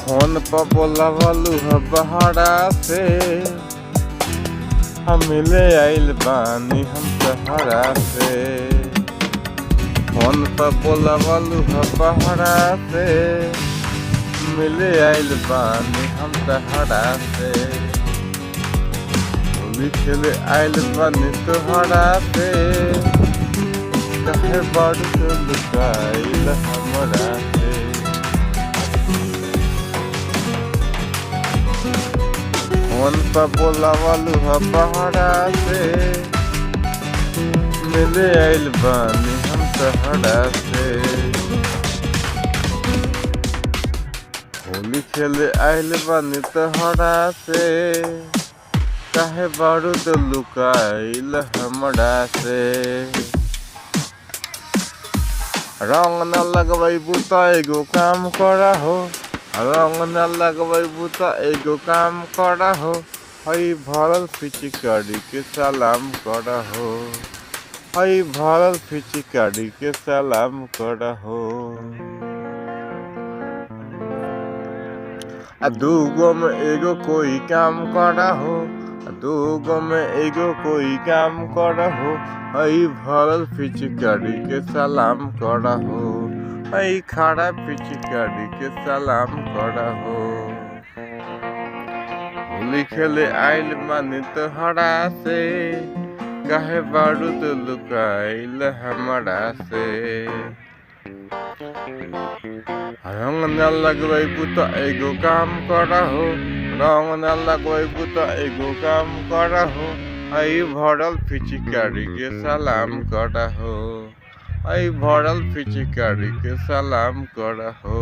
Phone पर बोला वालू बहारा से हम मिले आइल बानी हम सहारा से। फोन पर बोला वालू बहारा से मिले आइल बानी हम सहारा से। होली खेले आइल बानी तोहरा से कहे बारू तो लुकाइल हमरा से। फोन पर बोला वालू बहारा से मिले आइल बानी हम सहारा से। होली खेले आइल बानी तोहरा से काहे बारू तो लुकाइल हमरा से। रंग न लगबू तो एगो काम करा हो, रंग न लगबू तो एगो काम करा हो। हई भरल पिचकारी के सलाम करा हो, हई भरल पिचकारी के सलाम करा हो। दूगो में एगो कोई काम करा हो, दूगो में एगो कोई काम करा हो। हई भरल पिचकारी के सलाम करा हो, हई खड़ा पिचकारी के सलाम करा हो। होली खेले आइल बानी तोहरा से काहे बारू तो लुकाइल हमरा से। रंग न लगबू तो एगो काम करा हो, रंग न लगबू तो एगो काम करा हो। हई भरल पिचकारी के सलाम करा हो, हई भरल पिचकारी के सलाम करा हो।